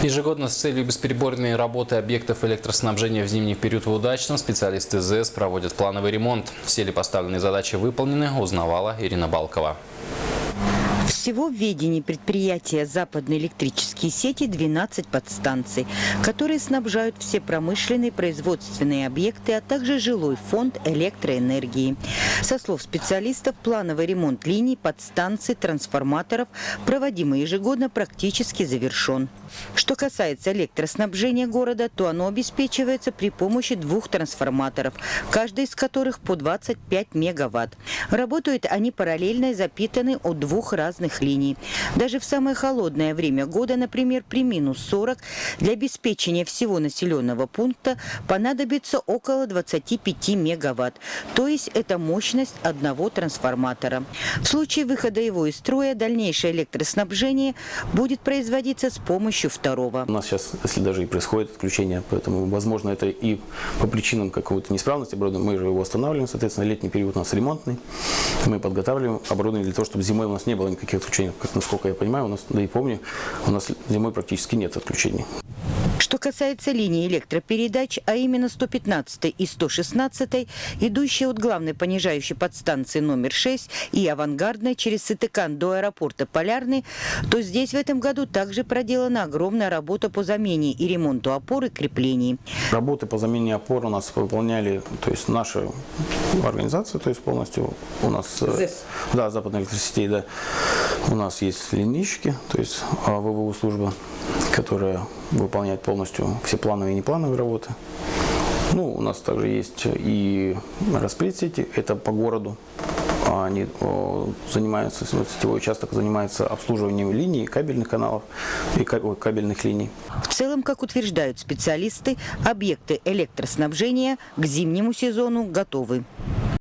Ежегодно с целью бесперебойной работы объектов электроснабжения в зимний период в Удачном специалисты ЗЭС проводят плановый ремонт. Все ли поставленные задачи выполнены, узнавала Ирина Балкова. Всего в ведении предприятия «Западные электрические сети» 12 подстанций, которые снабжают все промышленные производственные объекты, а также жилой фонд электроэнергии. Со слов специалистов, плановый ремонт линий, подстанций, трансформаторов, проводимый ежегодно, практически завершен. Что касается электроснабжения города, то оно обеспечивается при помощи 2 трансформаторов, каждый из которых по 25 мегаватт. Работают они параллельно и запитаны от 2 разных линий. Даже в самое холодное время года, например, при минус 40, для обеспечения всего населенного пункта понадобится около 25 мегаватт, то есть это мощность одного трансформатора. В случае выхода его из строя дальнейшее электроснабжение будет производиться с помощью второго. У нас сейчас, если даже и происходит отключение, поэтому, возможно, это и по причинам какой-то неисправности оборудования, мы же его восстанавливаем, соответственно, летний период у нас ремонтный, мы подготавливаем оборудование для того, чтобы зимой у нас не было никаких отключений. Как, насколько я понимаю, у нас, да и помню, у нас зимой практически нет отключений. Что касается линии электропередач, а именно 115 и 116, идущие от главной понижающей подстанции номер 6 и авангардной через Сытыкан до аэропорта Полярный, то здесь в этом году также проделана огромная работа по замене и ремонту опор и креплений. Работы по замене опор у нас выполняли, то есть наша организация, то есть полностью у нас, ЗЭС. да, Западные электросетей, да, у нас есть линейщики, то есть ВВУ служба, которая выполняет полностью все плановые и неплановые работы. Ну, у нас также есть и распредсети, это по городу. Они занимаются, сетевой участок занимается обслуживанием линий, кабельных каналов и кабельных линий. В целом, как утверждают специалисты, объекты электроснабжения к зимнему сезону готовы.